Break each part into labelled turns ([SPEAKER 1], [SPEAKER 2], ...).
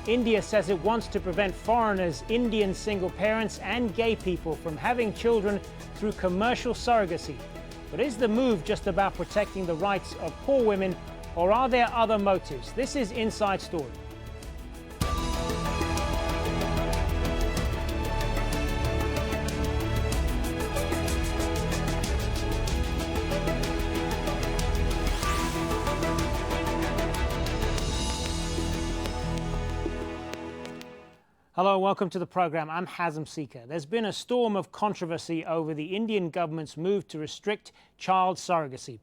[SPEAKER 1] India says it wants to prevent foreigners, Indian single parents and gay people from having children through commercial surrogacy. But is the move just about protecting the rights of poor women, or are there other motives? This is Inside Story. Hello, welcome to the program. I'm Hazem Sika. There's been a storm of controversy over the Indian government's move to restrict child surrogacy.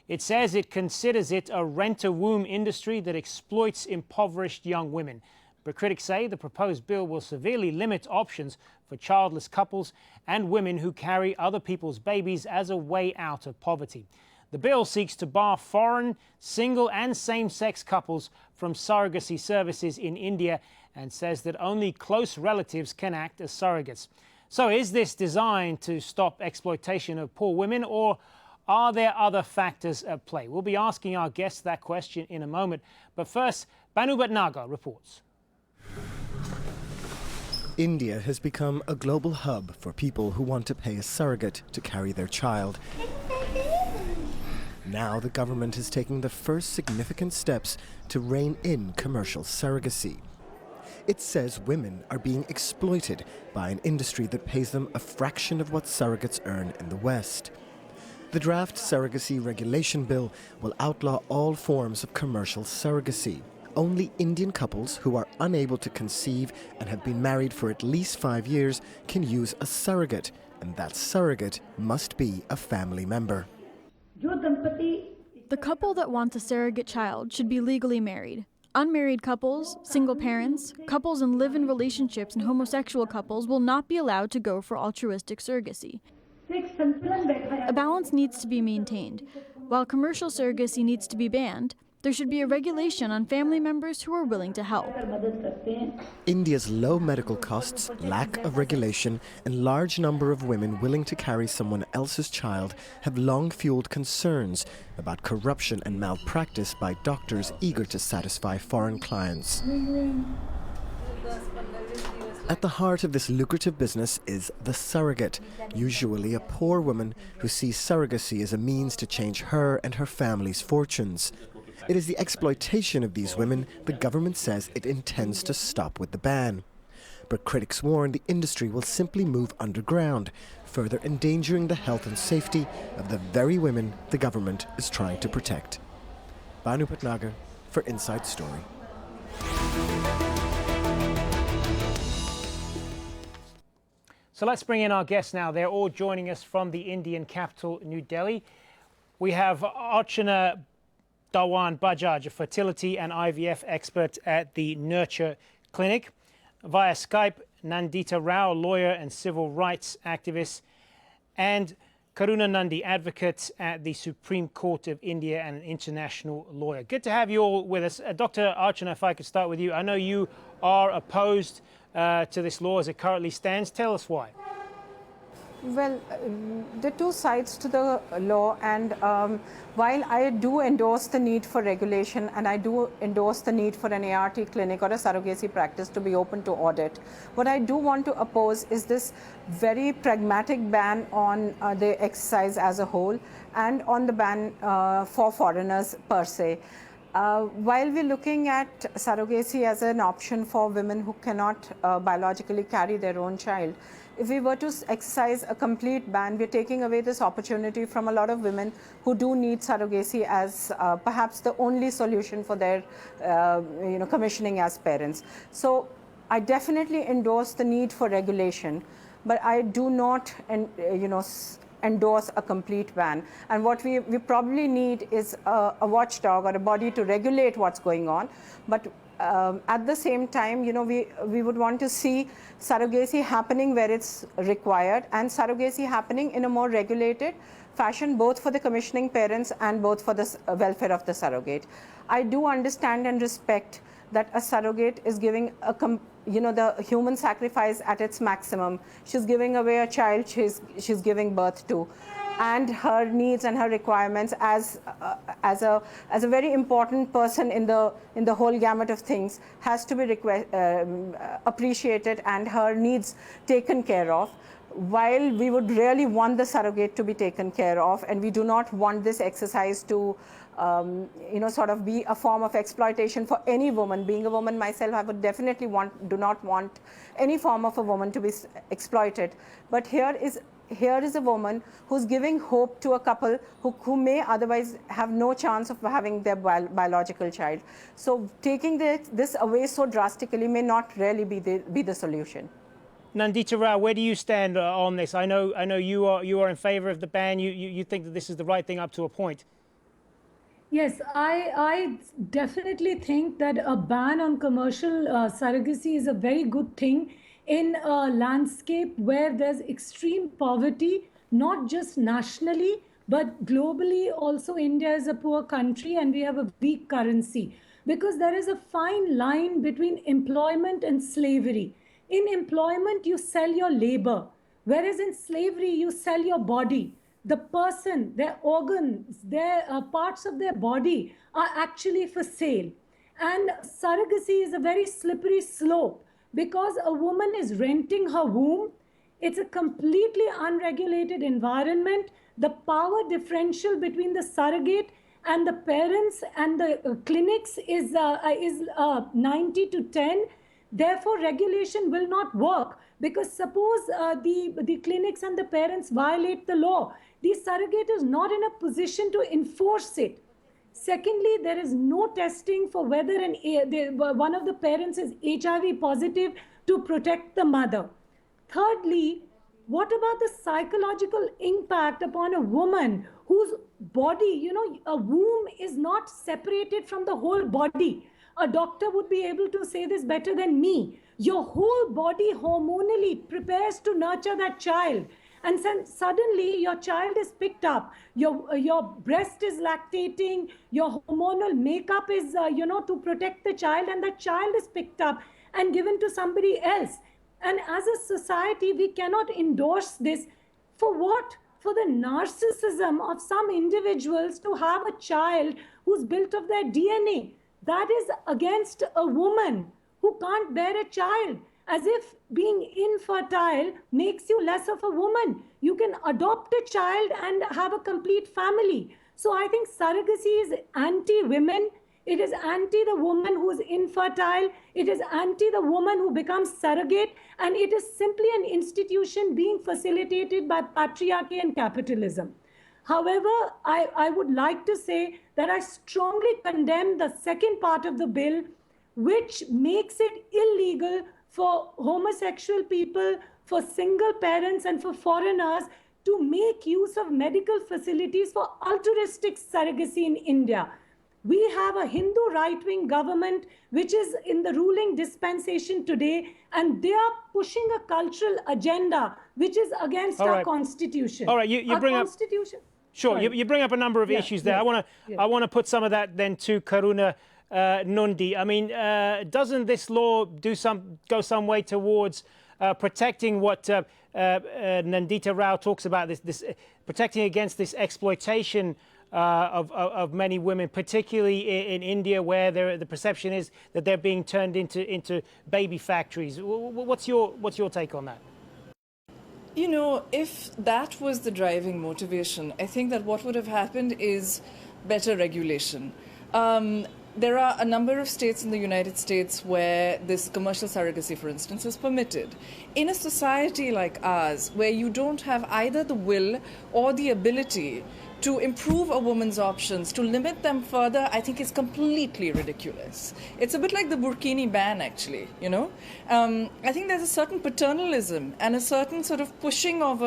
[SPEAKER 1] It says it considers it a rent-a-womb industry that exploits impoverished young women. But critics say the proposed bill will severely limit options for childless couples and women who carry other people's babies as a way out of poverty. The bill seeks to bar foreign, single and same-sex couples from surrogacy services in India and says that only close relatives can act as surrogates. So is this designed to stop exploitation of poor women, or are there other factors at play? We'll be asking our guests that question in a moment. But first, Banu Bhatnagar reports.
[SPEAKER 2] India has become a global hub for people who want to pay a surrogate to carry their child. Now the government is taking the first significant steps to rein in commercial surrogacy. It says women are being exploited by an industry that pays them a fraction of what surrogates earn in the West. The draft surrogacy regulation bill will outlaw all forms of commercial surrogacy. Only Indian couples who are unable to conceive and have been married for at least 5 years can use a surrogate, and that surrogate must be a family member.
[SPEAKER 3] The couple that wants a surrogate child should be legally married. Unmarried couples, single parents, couples in live-in relationships, and homosexual couples will not be allowed to go for altruistic surrogacy. A balance needs to be maintained. While commercial surrogacy needs to be banned, there should be a regulation on family members who are willing to help.
[SPEAKER 2] India's low medical costs, lack of regulation, and large number of women willing to carry someone else's child have long fueled concerns about corruption and malpractice by doctors eager to satisfy foreign clients. At the heart of this lucrative business is the surrogate, usually a poor woman who sees surrogacy as a means to change her and her family's fortunes. It is the exploitation of these women the government says it intends to stop with the ban. But critics warn the industry will simply move underground, further endangering the health and safety of the very women the government is trying to protect. Banu Bhatnagar for Inside Story.
[SPEAKER 1] So let's bring in our guests now. They're all joining us from the Indian capital, New Delhi. We have Archana, Dhawan, Bajaj, a fertility and IVF expert at the Nurture Clinic. Via Skype, Nandita Rao, lawyer and civil rights activist, and Karuna Nandi, advocate at the Supreme Court of India and an international lawyer. Good to have you all with us. Dr. Archana, if I could start with you. I know you are opposed to this law as it currently stands. Tell us why.
[SPEAKER 4] Well, there are two sides to the law, and while I do endorse the need for regulation and I do endorse the need for an ART clinic or a surrogacy practice to be open to audit, what I do want to oppose is this very pragmatic ban on the exercise as a whole and on the ban for foreigners per se. While we're looking at surrogacy as an option for women who cannot biologically carry their own child, if we were to exercise a complete ban, we're taking away this opportunity from a lot of women who do need surrogacy as perhaps the only solution for their commissioning as parents. So I definitely endorse the need for regulation, but I do not endorse a complete ban. And what we probably need is a watchdog or a body to regulate what's going on. But at the same time, we would want to see surrogacy happening where it's required and surrogacy happening in a more regulated fashion, both for the commissioning parents and both for the welfare of the surrogate. I do understand and respect that a surrogate is giving the human sacrifice at its maximum. She's giving away a child she's giving birth to. and her needs and her requirements as a very important person in the whole gamut of things has to be appreciated and her needs taken care of. While we would really want the surrogate to be taken care of, and we do not want this exercise to sort of be a form of exploitation for any woman. Being a woman myself, I would definitely do not want any form of a woman to be exploited. But here is a woman who's giving hope to a couple who may otherwise have no chance of having their biological child. So taking this away so drastically may not really be the solution.
[SPEAKER 1] Nandita Rao, where do you stand on this? I know you are in favour of the ban. You think that this is the right thing up to a point.
[SPEAKER 5] Yes, I definitely think that a ban on commercial surrogacy is a very good thing in a landscape where there's extreme poverty, not just nationally, but globally also. India is a poor country and we have a weak currency, because there is a fine line between employment and slavery. In employment, you sell your labor, whereas in slavery, you sell your body. The person, their organs, their parts of their body are actually for sale. And surrogacy is a very slippery slope, because a woman is renting her womb. It's a completely unregulated environment. The power differential between the surrogate and the parents and the clinics is 90 to 10. Therefore, regulation will not work, because suppose the clinics and the parents violate the law, the surrogate is not in a position to enforce it. Secondly, there is no testing for whether one of the parents is HIV positive to protect the mother. Thirdly, what about the psychological impact upon a woman whose body, a womb is not separated from the whole body? A doctor would be able to say this better than me. Your whole body hormonally prepares to nurture that child. And then suddenly your child is picked up. Your breast is lactating. Your hormonal makeup is, to protect the child. And that child is picked up and given to somebody else. And as a society, we cannot endorse this. For what? For the narcissism of some individuals to have a child who's built of their DNA. That is against a woman who can't bear a child, as if being infertile makes you less of a woman. You can adopt a child and have a complete family. So I think surrogacy is anti-women. It is anti the woman who is infertile. It is anti the woman who becomes surrogate. And it is simply an institution being facilitated by patriarchy and capitalism. However, I would like to say that I strongly condemn the second part of the bill, which makes it illegal for homosexual people, for single parents, and for foreigners to make use of medical facilities for altruistic surrogacy in India. We have a Hindu right-wing government which is in the ruling dispensation today, and they are pushing a cultural agenda which is against our constitution.
[SPEAKER 1] All right, you bring up... Sure,
[SPEAKER 5] Sorry.
[SPEAKER 1] You bring up a number of issues there.
[SPEAKER 5] Yes,
[SPEAKER 1] I want to put some of that then to Karuna Nundi. I mean, doesn't this law go some way towards protecting what Nandita Rao talks about, this protecting against this exploitation of many women, particularly in India, where the perception is that they're being turned into baby factories? What's your take on that?
[SPEAKER 6] If that was the driving motivation, I think that what would have happened is better regulation. There are a number of states in the United States where this commercial surrogacy, for instance, is permitted. In a society like ours, where you don't have either the will or the ability to improve a woman's options, to limit them further, I think is completely ridiculous. It's a bit like the burkini ban, actually, I think there's a certain paternalism and a certain sort of pushing of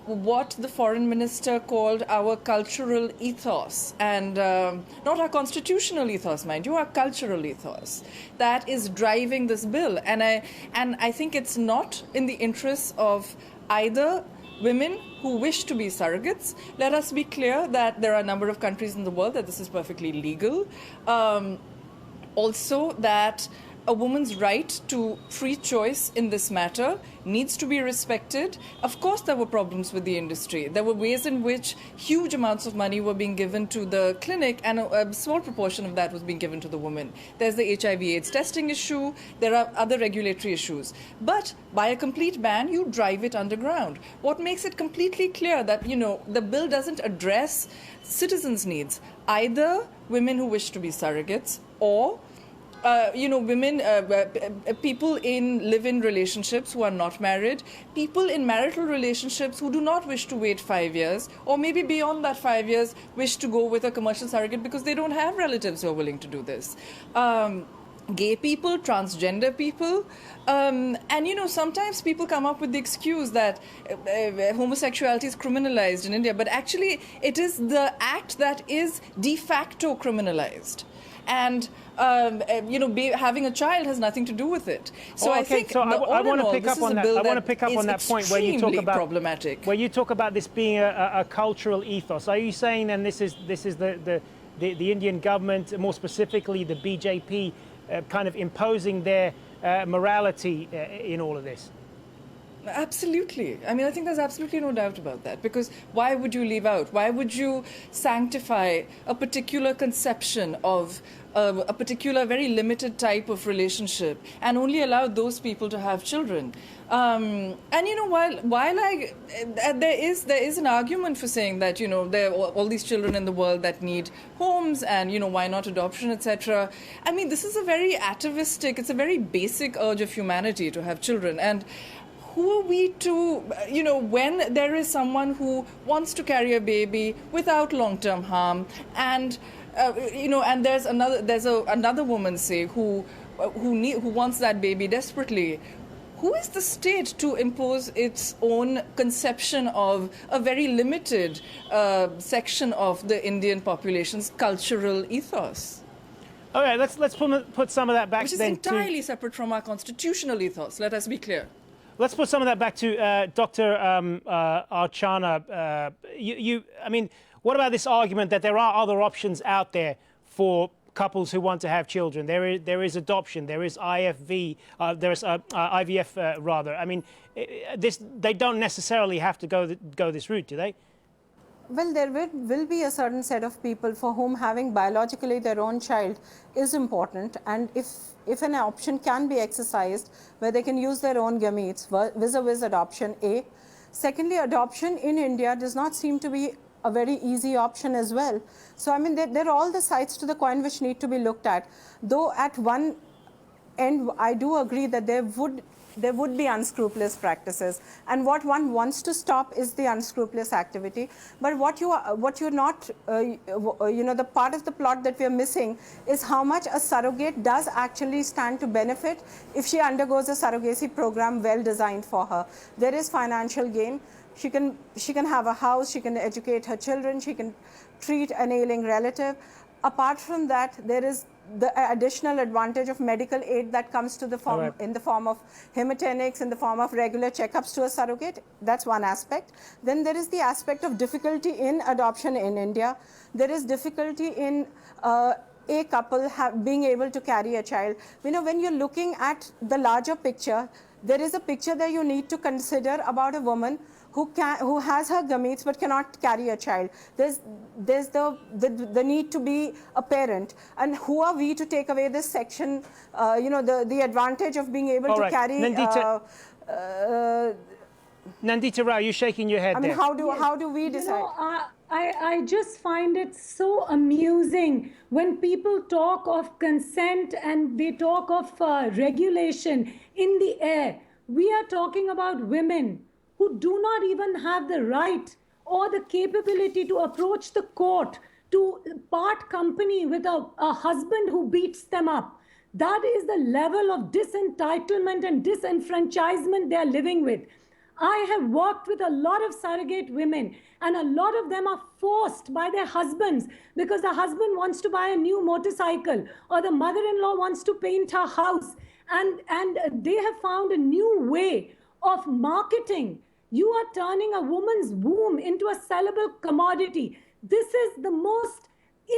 [SPEAKER 6] what the foreign minister called our cultural ethos, and not our constitutional ethos, mind you, our cultural ethos, that is driving this bill. And I think it's not in the interests of either women who wish to be surrogates. Let us be clear that there are a number of countries in the world that this is perfectly legal. Also that a woman's right to free choice in this matter needs to be respected. Of course, there were problems with the industry. There were ways in which huge amounts of money were being given to the clinic, and a small proportion of that was being given to the woman. There's the HIV/AIDS testing issue. There are other regulatory issues. But by a complete ban, you drive it underground. What makes it completely clear that, the bill doesn't address citizens' needs, either women who wish to be surrogates or women, people in live-in relationships who are not married, people in marital relationships who do not wish to wait 5 years, or maybe beyond that 5 years wish to go with a commercial surrogate because they don't have relatives who are willing to do this. Gay people, transgender people, and sometimes people come up with the excuse that homosexuality is criminalized in India, but actually it is the act that is de facto criminalized. And having a child has nothing to do with it. So I think
[SPEAKER 1] so I want to pick up on that. I want to pick up on that point where you talk about
[SPEAKER 6] problematic.
[SPEAKER 1] Where you talk about this being a cultural ethos. Are you saying then this is the Indian government, more specifically the BJP, kind of imposing their morality in all of this?
[SPEAKER 6] Absolutely. I mean, I think there's absolutely no doubt about that, because why would you leave out? Why would you sanctify a particular conception of a particular very limited type of relationship and only allow those people to have children? While there is an argument for saying that, there are all these children in the world that need homes and, why not adoption, etc. I mean, this is a very atavistic, it's a very basic urge of humanity to have children. And who are we to, when there is someone who wants to carry a baby without long-term harm, and and there's another woman, say, who wants that baby desperately. Who is the state to impose its own conception of a very limited section of the Indian population's cultural ethos?
[SPEAKER 1] All right, let's put some of that back.
[SPEAKER 6] Which is entirely separate from our constitutional ethos. Let us be clear.
[SPEAKER 1] Let's put some of that back to Dr. Archana. I mean, what about this argument that there are other options out there for couples who want to have children? There is adoption, there is IVF rather. I mean, they don't necessarily have to go this route, do they?
[SPEAKER 4] Well, there will be a certain set of people for whom having biologically their own child is important, and if an option can be exercised where they can use their own gametes vis-a-vis adoption, A. Secondly, adoption in India does not seem to be a very easy option as well. So, I mean, there are all the sides to the coin which need to be looked at. Though at one end, I do agree that there would be unscrupulous practices, and what one wants to stop is the unscrupulous activity. But what you're not, the part of the plot that we're missing is how much a surrogate does actually stand to benefit if she undergoes a surrogacy program well designed for her. There is financial gain. She can have a house, she can educate her children, she can treat an ailing relative. Apart from that, there is the additional advantage of medical aid that comes to the form, in the form of hematinics, in the form of regular checkups to a surrogate. That's one aspect. Then there is the aspect of difficulty in adoption in India. There is difficulty in a couple being able to carry a child. When you're looking at the larger picture, there is a picture that you need to consider about a woman who has her gametes but cannot carry a child. There's the need to be a parent, and who are we to take away this section? The advantage of being able to carry.
[SPEAKER 1] Nandita Rao, you're shaking your head.
[SPEAKER 4] I mean, how do we decide?
[SPEAKER 5] I just find it so amusing when people talk of consent and they talk of regulation in the air. We are talking about women who do not even have the right or the capability to approach the court to part company with a husband who beats them up. That is the level of disentitlement and disenfranchisement they are living with. I have worked with a lot of surrogate women, and a lot of them are forced by their husbands because the husband wants to buy a new motorcycle or the mother-in-law wants to paint her house, and they have found a new way of marketing. You are turning a woman's womb into a sellable commodity. This is the most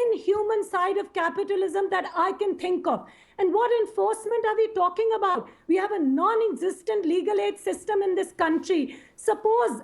[SPEAKER 5] inhuman side of capitalism that I can think of. And what enforcement are we talking about? We have a non-existent legal aid system in this country. Suppose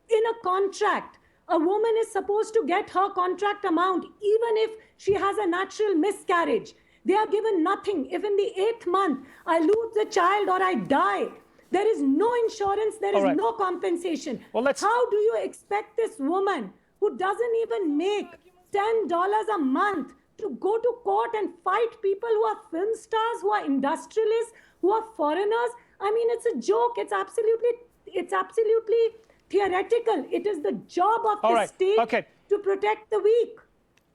[SPEAKER 5] in a contract, a woman is supposed to get her contract amount even if she has a natural miscarriage. They are given nothing. If in the 8th month I lose the child or I die, there is no insurance, there is no compensation.
[SPEAKER 1] Well,
[SPEAKER 5] how do you expect this woman who doesn't even make $10 a month to go to court and fight people who are film stars, who are industrialists, who are foreigners? I mean, it's a joke. It's absolutely theoretical. It is the job of the state to protect the weak.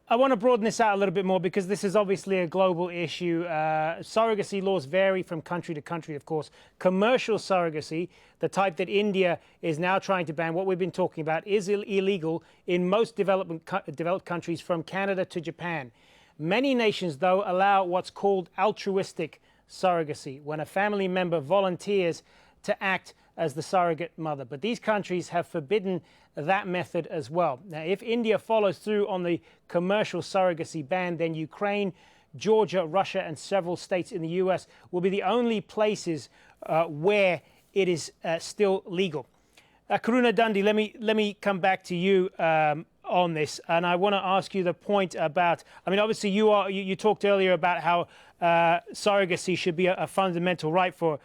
[SPEAKER 1] I want to broaden this out a little bit more because this is obviously a global issue. Surrogacy laws vary from country to country, of course. Commercial surrogacy, the type that India is now trying to ban, what we've been talking about, is illegal in most developed countries from Canada to Japan. Many nations, though, allow what's called altruistic surrogacy, when a family member volunteers to act as the surrogate mother. But these countries have forbidden that method as well. Now, if India follows through on the commercial surrogacy ban, then Ukraine, Georgia, Russia, and several states in the US will be the only places where it is still legal. Karuna Dundee, let me come back to you on this, and I want to ask you the point about. I mean, obviously, you talked earlier about how surrogacy should be a fundamental right for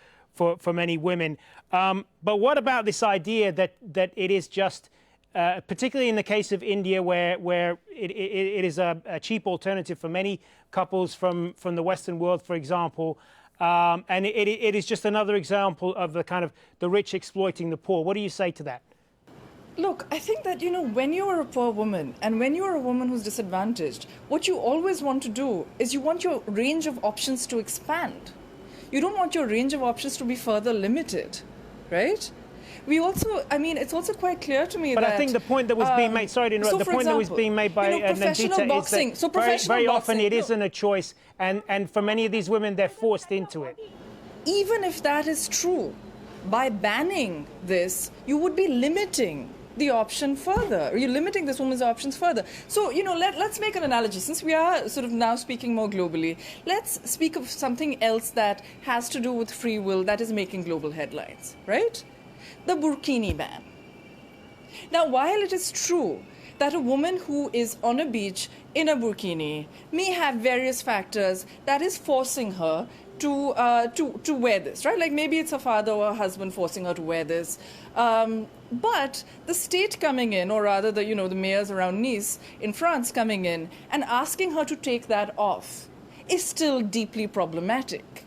[SPEAKER 1] many women. But what about this idea that it is just, particularly in the case of India, where it is a cheap alternative for many couples from the Western world, for example, and it is just another example of the kind of the rich exploiting the poor. What do you say to that?
[SPEAKER 6] Look, I think that, when you are a poor woman and when you are a woman who's disadvantaged, what you always want to do is you want your range of options to expand. You don't want your range of options to be further limited, right? We also, I mean, it's also quite clear to me
[SPEAKER 1] but
[SPEAKER 6] that...
[SPEAKER 1] I think the point that was being made, sorry to interrupt, the point that was being made by Nandita is that very often it isn't a choice, and for many of these women, they're forced into it.
[SPEAKER 6] Even if that is true, by banning this, you would be limiting the option further. You're limiting this woman's options further. So, let's make an analogy. Since we are sort of now speaking more globally, let's speak of something else that has to do with free will that is making global headlines, right? The burkini ban. Now, while it is true that a woman who is on a beach in a burkini may have various factors that is forcing her to wear this, right? Like maybe it's her father or her husband forcing her to wear this. But the state coming in, or rather the mayors around Nice in France coming in and asking her to take that off is still deeply problematic.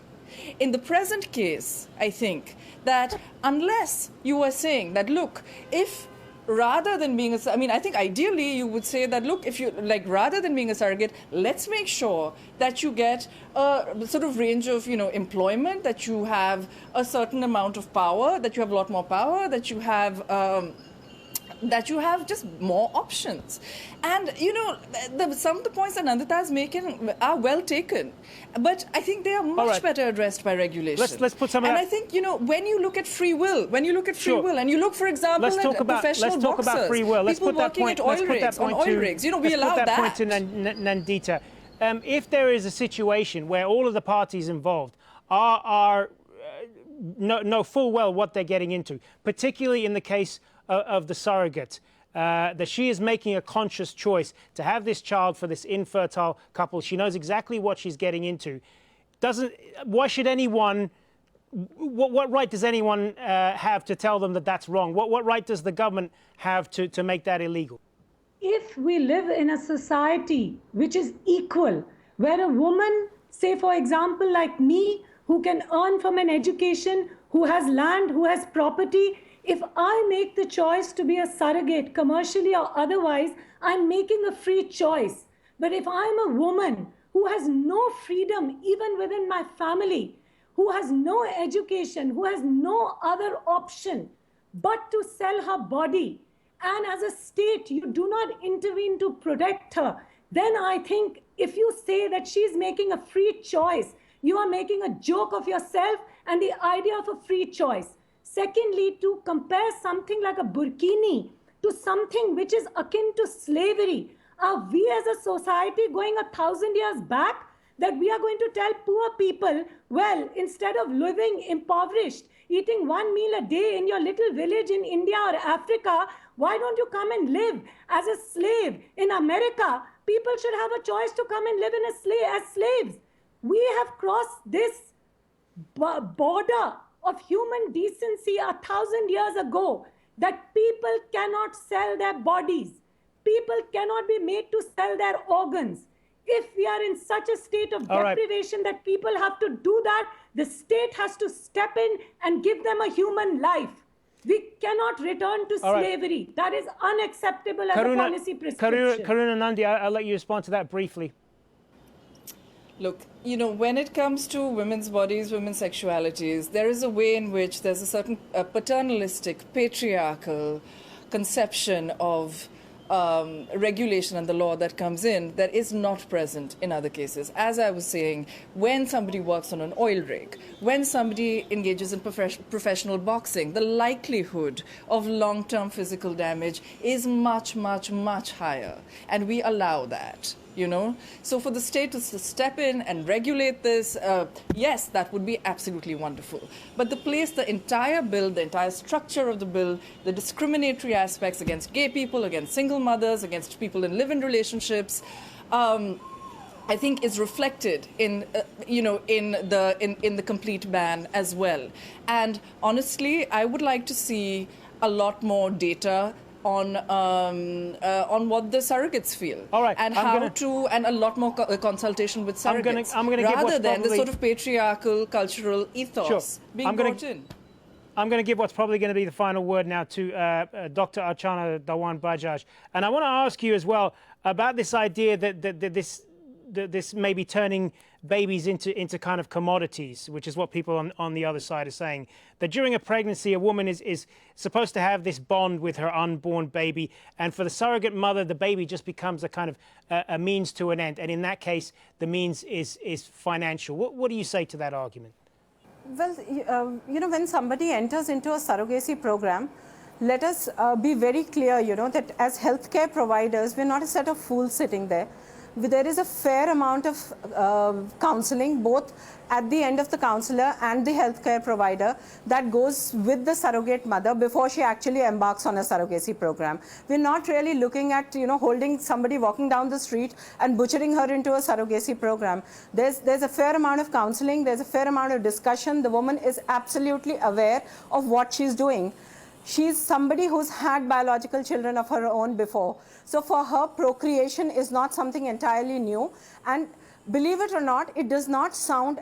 [SPEAKER 6] In the present case, I think that unless you are saying that, look, if rather than being I think ideally you would say that, look, if you rather than being a surrogate, let's make sure that you get a sort of range of employment, that you have a certain amount of power, that you have a lot more power, that you have just more options. And some of the points that Nandita is making are well taken, but I think they are much better addressed by regulation.
[SPEAKER 1] Let's put some of that.
[SPEAKER 6] And I think when you look at free will, will, and you look, for example, at professional boxers,
[SPEAKER 1] let's talk about free will. Let's
[SPEAKER 6] people
[SPEAKER 1] put that
[SPEAKER 6] working
[SPEAKER 1] point,
[SPEAKER 6] at oil rigs, on oil rigs, we allow that.
[SPEAKER 1] Let's put that point to Nandita. If there is a situation where all of the parties involved know full well what they're getting into, particularly in the case of the surrogate, that she is making a conscious choice to have this child for this infertile couple. She knows exactly what she's getting into. Why should anyone? What right does anyone have to tell them that that's wrong? What right does the government have to make that illegal?
[SPEAKER 5] If we live in a society which is equal, where a woman, say for example like me, who can earn from an education, who has land, who has property, if I make the choice to be a surrogate, commercially or otherwise, I'm making a free choice. But if I'm a woman who has no freedom even within my family, who has no education, who has no other option but to sell her body, and as a state you do not intervene to protect her, then I think if you say that she's making a free choice, you are making a joke of yourself and the idea of a free choice. Secondly, to compare something like a burkini to something which is akin to slavery, Are we as a society going 1,000 years back that we are going to tell poor people, well, instead of living impoverished, eating one meal a day in your little village in India or Africa, why don't you come and live as a slave in America? People should have a choice to come and live in as slaves. We have crossed this border of human decency 1,000 years ago, that people cannot sell their bodies. People cannot be made to sell their organs. If we are in such a state of deprivation that people have to do that, the state has to step in and give them a human life. We cannot return to slavery. That is unacceptable as a policy prescription.
[SPEAKER 1] Karuna Nandi, I'll let you respond to that briefly.
[SPEAKER 6] Look, you know, when it comes to women's bodies, women's sexualities, there is a way in which there's a certain paternalistic, patriarchal conception of regulation and the law that comes in that is not present in other cases. As I was saying, when somebody works on an oil rig, when somebody engages in professional boxing, the likelihood of long-term physical damage is much, much, much higher. And we allow that. You know, so for the state to step in and regulate this, yes, that would be absolutely wonderful. But the entire bill, the entire structure of the bill, the discriminatory aspects against gay people, against single mothers, against people in live-in relationships, I think is reflected in, in the complete ban as well. And honestly, I would like to see a lot more data on what the surrogates feel, and and a lot more consultation with surrogates, rather than the sort of patriarchal cultural ethos being brought in.
[SPEAKER 1] I'm going to give what's probably going to be the final word now to Dr. Archana Dhawan Bajaj, and I want to ask you as well about this idea that this may be turning babies into kind of commodities, which is what people on the other side are saying. That during a pregnancy, a woman is supposed to have this bond with her unborn baby, and for the surrogate mother, the baby just becomes a kind of a means to an end, and in that case, the means is financial. What do you say to that argument?
[SPEAKER 4] Well, when somebody enters into a surrogacy program, let us be very clear, that as healthcare providers, we're not a set of fools sitting there. There is a fair amount of counseling, both at the end of the counselor and the healthcare provider, that goes with the surrogate mother before she actually embarks on a surrogacy program. We're not really looking at, holding somebody walking down the street and butchering her into a surrogacy program. There's a fair amount of counseling, there's a fair amount of discussion. The woman is absolutely aware of what she's doing. She's somebody who's had biological children of her own before. So for her, procreation is not something entirely new. And believe it or not, it does not sound,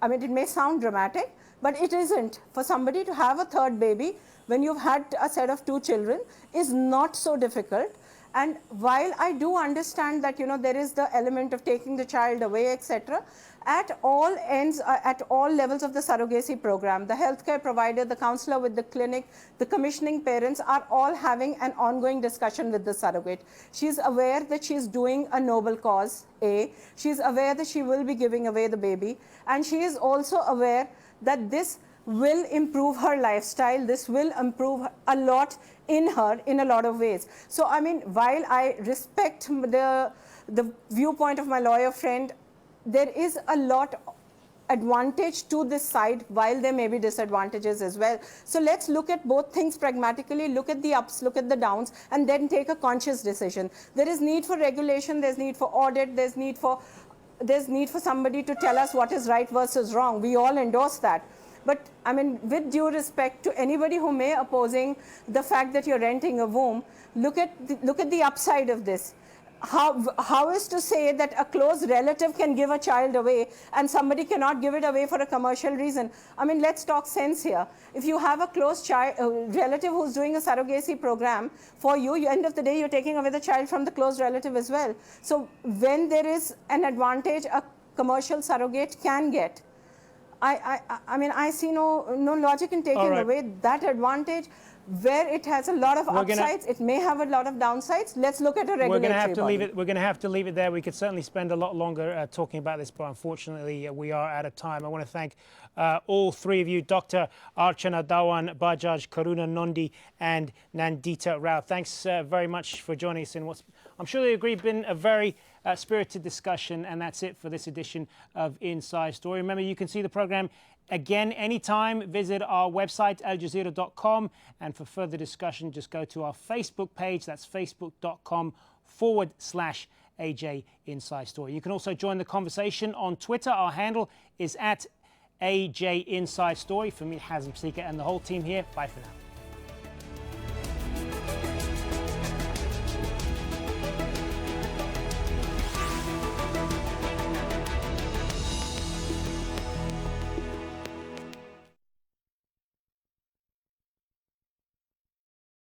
[SPEAKER 4] it may sound dramatic, but it isn't. For somebody to have a third baby when you've had a set of 2 children is not so difficult. And while I do understand that, there is the element of taking the child away, etc., at all ends, at all levels of the surrogacy program, the healthcare provider, the counselor with the clinic, the commissioning parents are all having an ongoing discussion with the surrogate. She's aware that she's doing a noble cause, A. She's aware that she will be giving away the baby. And she is also aware that this will improve her lifestyle. This will improve a lot in her in a lot of ways. So, while I respect the viewpoint of my lawyer friend, there is a lot advantage to this side, while there may be disadvantages as well. So let's look at both things pragmatically, look at the ups, look at the downs, and then take a conscious decision. There is need for regulation, there's need for audit, there's need for somebody to tell us what is right versus wrong. We all endorse that. But with due respect to anybody who may opposing the fact that you're renting a womb, look at the upside of this. How is to say that a close relative can give a child away and somebody cannot give it away for a commercial reason? Let's talk sense here. If you have a close relative who's doing a surrogacy program for you, end of the day, you're taking away the child from the close relative as well. So when there is an advantage a commercial surrogate can get, I see no logic in taking away that advantage. Where it has a lot of upsides, it may have a lot of downsides. Let's look at a regulatory body.
[SPEAKER 1] We're going to have to leave it there. We could certainly spend a lot longer talking about this, but unfortunately we are out of time. I want to thank all 3 of you, Dr. Archana Dhawan Bajaj, Karuna Nandi, and Nandita Rao. Thanks very much for joining us in what's I'm sure they agree. Been a very spirited discussion, and that's it for this edition of Inside Story. Remember, you can see the program again anytime. Visit our website, aljazeera.com, and for further discussion, just go to our Facebook page. That's facebook.com/AJ Inside Story. You can also join the conversation on Twitter. Our handle is at AJ Inside Story. For me, Hazem, Sika, and the whole team here, bye for now.